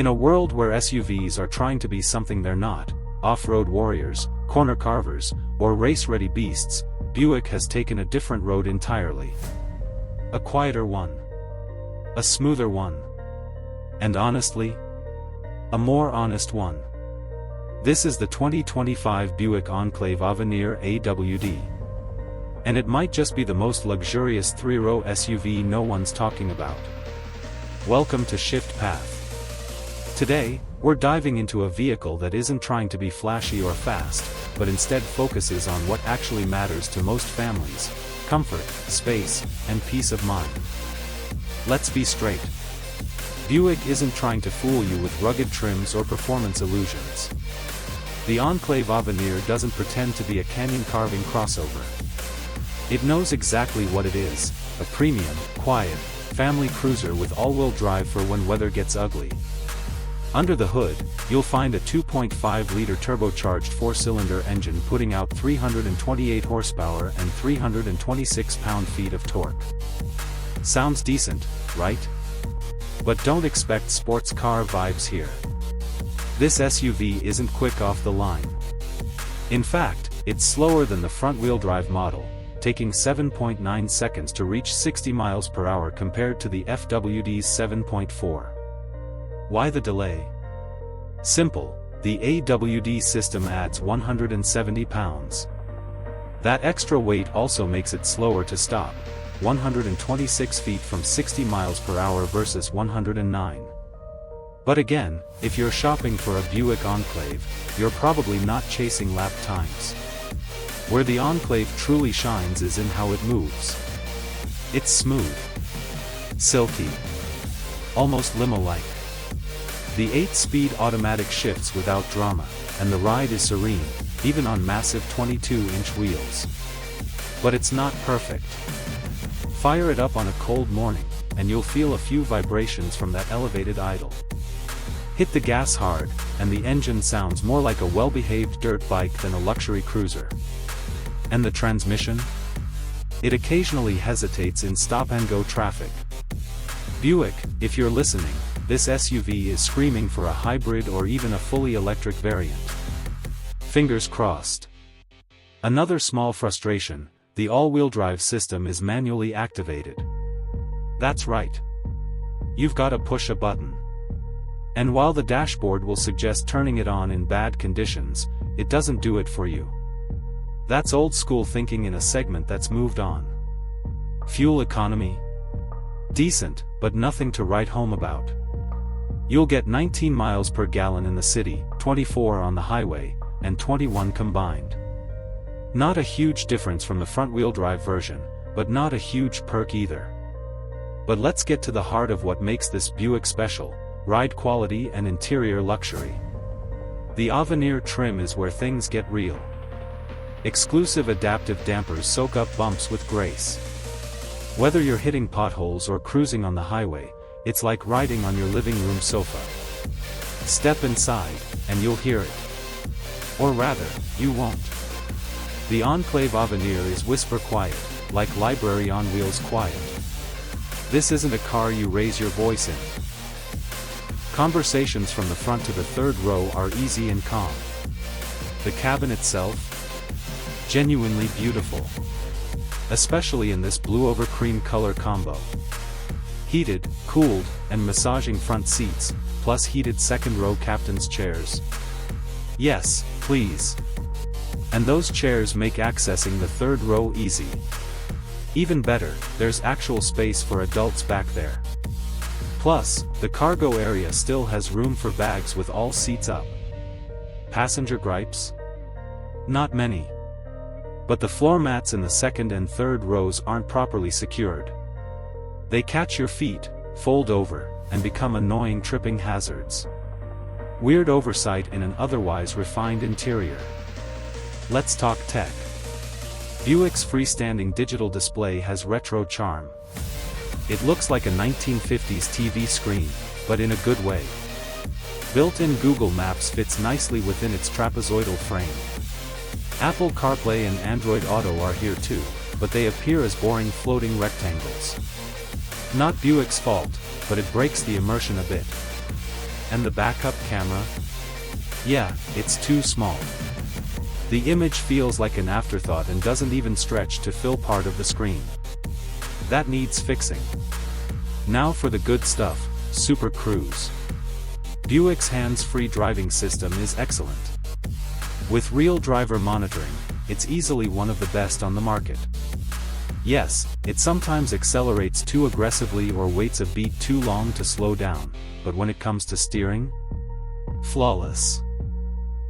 In a world where SUVs are trying to be something they're not, off-road warriors, corner carvers, or race-ready beasts, Buick has taken a different road entirely. A quieter one. A smoother one. And honestly, a more honest one. This is the 2025 Buick Enclave Avenir AWD. And it might just be the most luxurious three-row SUV no one's talking about. Welcome to Shift Path. Today, we're diving into a vehicle that isn't trying to be flashy or fast, but instead focuses on what actually matters to most families: comfort, space, and peace of mind. Let's be straight. Buick isn't trying to fool you with rugged trims or performance illusions. The Enclave Avenir doesn't pretend to be a canyon-carving crossover. It knows exactly what it is: a premium, quiet, family cruiser with all-wheel drive for when weather gets ugly. Under the hood, you'll find a 2.5-liter turbocharged four-cylinder engine putting out 328 horsepower and 326 pound-feet of torque. Sounds decent, right? But don't expect sports car vibes here. This SUV isn't quick off the line. In fact, it's slower than the front-wheel drive model, taking 7.9 seconds to reach 60 miles per hour compared to the FWD's 7.4. Why the delay? Simple, the AWD system adds 170 pounds. That extra weight also makes it slower to stop, 126 feet from 60 miles per hour versus 109. But again, if you're shopping for a Buick Enclave, you're probably not chasing lap times. Where the Enclave truly shines is in how it moves. It's smooth, silky, almost limo-like. The 8-speed automatic shifts without drama, and the ride is serene, even on massive 22-inch wheels. But it's not perfect. Fire it up on a cold morning, and you'll feel a few vibrations from that elevated idle. Hit the gas hard, and the engine sounds more like a well-behaved dirt bike than a luxury cruiser. And the transmission? It occasionally hesitates in stop-and-go traffic. Buick, if you're listening, this SUV is screaming for a hybrid or even a fully electric variant. Fingers crossed. Another small frustration: the all-wheel drive system is manually activated. That's right. You've got to push a button. And while the dashboard will suggest turning it on in bad conditions, it doesn't do it for you. That's old-school thinking in a segment that's moved on. Fuel economy? Decent, but nothing to write home about. You'll get 19 miles per gallon in the city, 24 on the highway, and 21 combined. Not a huge difference from the front-wheel drive version, but not a huge perk either. But let's get to the heart of what makes this Buick special: ride quality and interior luxury. The Avenir trim is where things get real. Exclusive adaptive dampers soak up bumps with grace. Whether you're hitting potholes or cruising on the highway, it's like riding on your living room sofa. Step inside, and you'll hear it. Or rather, you won't. The Enclave Avenir is whisper quiet, like library on wheels quiet. This isn't a car you raise your voice in. Conversations from the front to the third row are easy and calm. The cabin itself? Genuinely beautiful. Especially in this blue over cream color combo. Heated, cooled, and massaging front seats, plus heated second row captain's chairs. Yes, please. And those chairs make accessing the third row easy. Even better, there's actual space for adults back there. Plus, the cargo area still has room for bags with all seats up. Passenger gripes? Not many. But the floor mats in the second and third rows aren't properly secured. They catch your feet, fold over, and become annoying tripping hazards. Weird oversight in an otherwise refined interior. Let's talk tech. Buick's freestanding digital display has retro charm. It looks like a 1950s TV screen, but in a good way. Built-in Google Maps fits nicely within its trapezoidal frame. Apple CarPlay and Android Auto are here too, but they appear as boring floating rectangles. Not Buick's fault, but it breaks the immersion a bit. And the backup camera? Yeah, it's too small. The image feels like an afterthought and doesn't even stretch to fill part of the screen. That needs fixing. Now for the good stuff, Super Cruise. Buick's hands-free driving system is excellent. With real driver monitoring, it's easily one of the best on the market. Yes, it sometimes accelerates too aggressively or waits a beat too long to slow down, but when it comes to steering, flawless.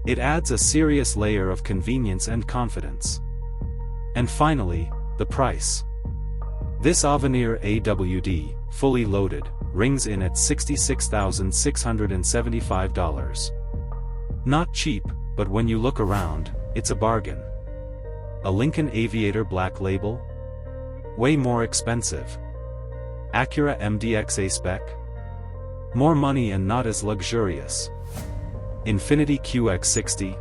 It adds a serious layer of convenience and confidence. And finally, the price. This Avenir AWD, fully loaded, rings in at $66,675. Not cheap, but when you look around, it's a bargain. A Lincoln Aviator Black Label? Way more expensive. Acura MDX A-Spec? More money and not as luxurious. Infiniti QX60?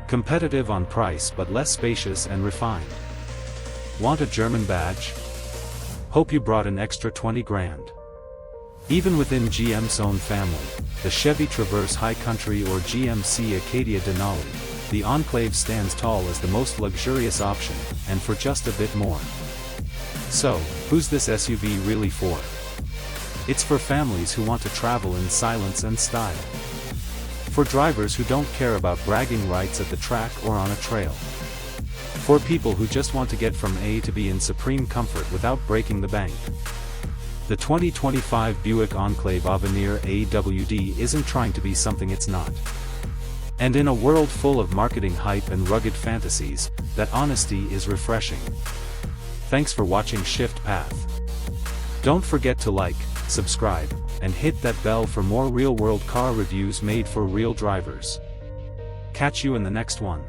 Competitive on price but less spacious and refined. Want a German badge? Hope you brought an extra 20 grand. Even within GM's own family, the Chevy Traverse High Country or GMC Acadia Denali, the Enclave stands tall as the most luxurious option, and for just a bit more. So, who's this SUV really for? It's for families who want to travel in silence and style. For drivers who don't care about bragging rights at the track or on a trail. For people who just want to get from A to B in supreme comfort without breaking the bank. The 2025 Buick Enclave Avenir AWD isn't trying to be something it's not. And in a world full of marketing hype and rugged fantasies, that honesty is refreshing. Thanks for watching Shift Path. Don't forget to like, subscribe, and hit that bell for more real-world car reviews made for real drivers. Catch you in the next one.